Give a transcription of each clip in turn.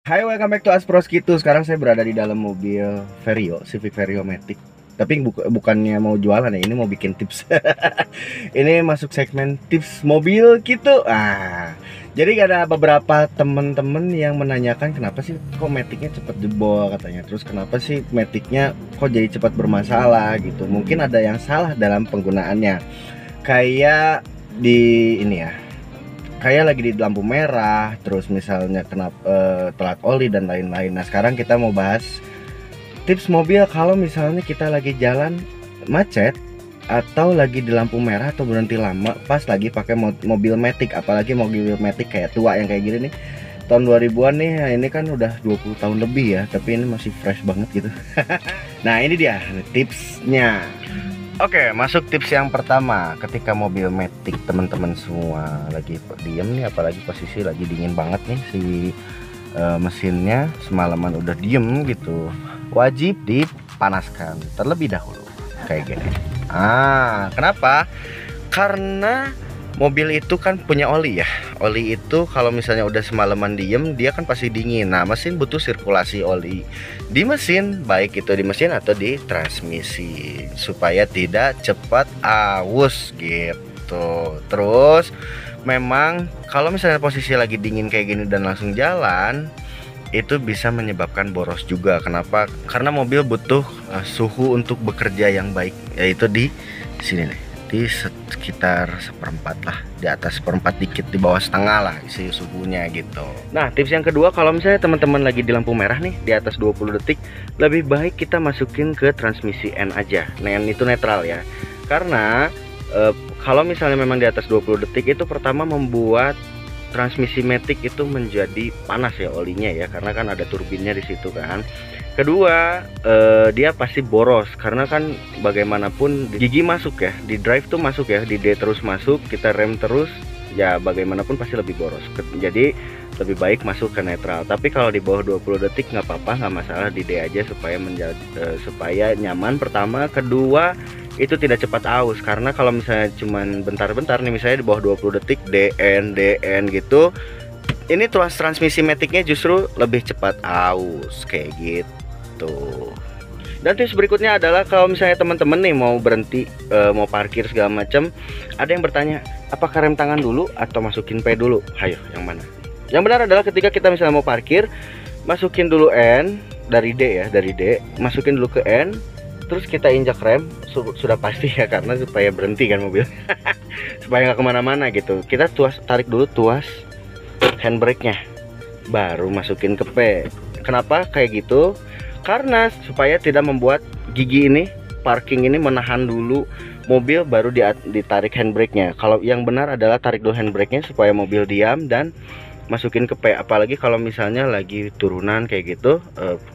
Hai, welcome back to Aspros Kitu. Sekarang saya berada di dalam mobil Vario, Civic Vario Matic. Tapi bukannya mau jualan ya, ini mau bikin tips. Ini masuk segmen tips mobil gitu. Jadi ada beberapa temen-temen yang menanyakan kenapa sih kok Maticnya cepat jebol katanya. Terus kenapa sih Maticnya kok jadi cepat bermasalah gitu. Mungkin ada yang salah dalam penggunaannya. Kayak di ini ya, kayak lagi di lampu merah, terus misalnya kena telat oli dan lain-lain. Nah, sekarang kita mau bahas tips mobil kalau misalnya kita lagi jalan macet atau lagi di lampu merah atau berhenti lama pas lagi pakai mobil Matic, apalagi mobil Matic kayak tua yang kayak gini nih. Tahun 2000-an nih, nah ini kan udah 20 tahun lebih ya, tapi ini masih fresh banget gitu. Nah, ini dia tipsnya. Oke, masuk tips yang pertama. Ketika mobil Matic teman-teman semua lagi diem nih, apalagi posisi lagi dingin banget nih si mesinnya, semalaman udah diem gitu, wajib dipanaskan terlebih dahulu kayak gini. Kenapa? Karena mobil itu kan punya oli ya. Oli itu kalau misalnya udah semalaman diem, dia kan pasti dingin. Nah, mesin butuh sirkulasi oli di mesin, baik itu di mesin atau di transmisi, supaya tidak cepat aus gitu. Terus memang kalau misalnya posisi lagi dingin kayak gini dan langsung jalan, itu bisa menyebabkan boros juga. Kenapa? Karena mobil butuh suhu untuk bekerja yang baik, yaitu di sini nih, di sekitar seperempat lah, di atas seperempat dikit, di bawah setengah lah isi suhunya gitu. Nah, tips yang kedua, kalau misalnya teman-teman lagi di lampu merah nih di atas 20 detik, lebih baik kita masukin ke transmisi N aja. N itu netral ya, karena kalau misalnya memang di atas 20 detik itu pertama membuat transmisi Matic itu menjadi panas ya olinya ya, karena kan ada turbinnya di situ kan. Kedua, dia pasti boros karena kan bagaimanapun gigi masuk ya, di drive tuh masuk ya, di D terus masuk, kita rem terus ya, bagaimanapun pasti lebih boros. Jadi lebih baik masuk ke netral. Tapi kalau di bawah 20 detik nggak apa-apa, nggak masalah, di D aja supaya supaya nyaman. Pertama, kedua, itu tidak cepat aus, karena kalau misalnya cuman bentar-bentar nih, misalnya di bawah 20 detik DN gitu, ini tuas transmisi Maticnya justru lebih cepat aus kayak gitu. Dan tips berikutnya adalah kalau misalnya teman-teman nih mau berhenti, mau parkir segala macam, ada yang bertanya apakah rem tangan dulu atau masukin P dulu. Hayo, yang mana? Yang benar adalah ketika kita misalnya mau parkir, masukin dulu N dari D ya, dari D masukin dulu ke N, terus kita injak rem, sudah pasti ya, karena supaya berhenti kan mobil. Supaya nggak kemana-mana gitu. Kita tarik dulu tuas handbrake nya, baru masukin ke P. Kenapa kayak gitu? Karena supaya tidak membuat gigi ini, parking ini menahan dulu mobil, baru ditarik handbrake nya. Kalau yang benar adalah tarik dulu handbrake nya supaya mobil diam dan masukin ke P. Apalagi kalau misalnya lagi turunan kayak gitu,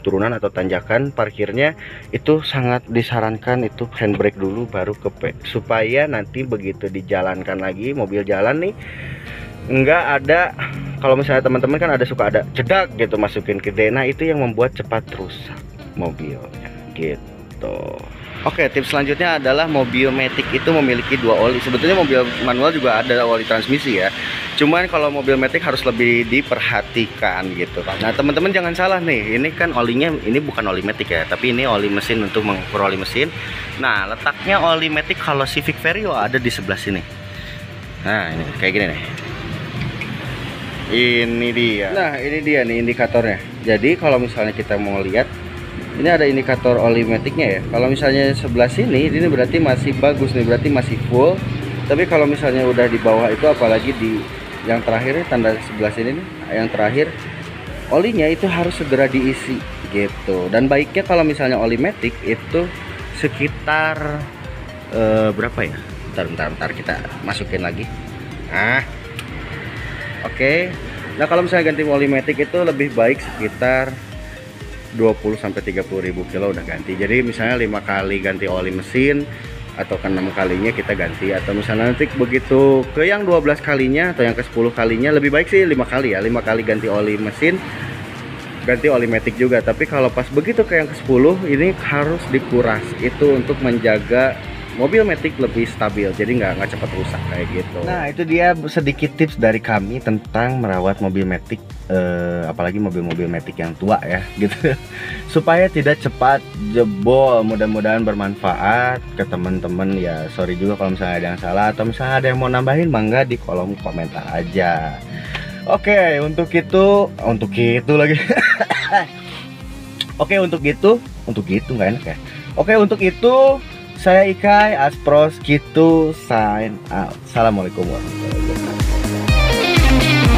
turunan atau tanjakan, parkirnya itu sangat disarankan itu handbrake dulu baru ke P, supaya nanti begitu dijalankan lagi, mobil jalan nih, enggak ada, kalau misalnya teman-teman kan suka ada cedak gitu masukin ke D. Nah, itu yang membuat cepat rusak mobilnya gitu. Oke, tips selanjutnya adalah mobil Matic itu memiliki dua oli. Sebetulnya mobil manual juga ada oli transmisi ya, cuman kalau mobil Matic harus lebih diperhatikan gitu. Nah, teman-teman jangan salah nih, ini kan olinya, ini bukan oli Matic ya, tapi ini oli mesin untuk mengukur oli mesin. Nah, letaknya oli Matic kalau Civic Vario ada di sebelah sini. Nah, ini kayak gini nih. Ini dia. Nah, ini dia nih indikatornya. Jadi kalau misalnya kita mau lihat, ini ada indikator oli Maticnya ya. Kalau misalnya sebelah sini, ini berarti masih bagus nih, berarti masih full. Tapi kalau misalnya udah di bawah itu, apalagi di yang terakhir, tanda sebelah sini nih, yang terakhir, olinya itu harus segera diisi gitu. Dan baiknya kalau misalnya oli Matic itu sekitar berapa ya? Bentar kita masukin lagi. Oke. Nah, kalau misalnya ganti oli Matic itu lebih baik sekitar 20-30 ribu kilo udah ganti. Jadi misalnya 5 kali ganti oli mesin, atau ke 6 kalinya kita ganti, atau misalnya nanti begitu ke yang 12 kalinya atau yang ke 10 kalinya, lebih baik sih 5 kali ya, 5 kali ganti oli mesin, ganti oli Matic juga. Tapi kalau pas begitu ke yang ke 10 ini harus dikuras, itu untuk menjaga mobil Matic lebih stabil, jadi nggak cepat rusak kayak gitu. Nah itu dia sedikit tips dari kami tentang merawat mobil Matic, apalagi mobil-mobil Matic yang tua ya gitu, supaya tidak cepat jebol. Mudah-mudahan bermanfaat ke teman-teman ya. Sorry juga kalau misalnya ada yang salah atau misalnya ada yang mau nambahin, mangga di kolom komentar aja. Oke, untuk itu lagi. Oke, untuk itu nggak enak ya. Oke, untuk itu saya Ikai Aspros gitu sign out. Assalamualaikum warahmatullahi wabarakatuh.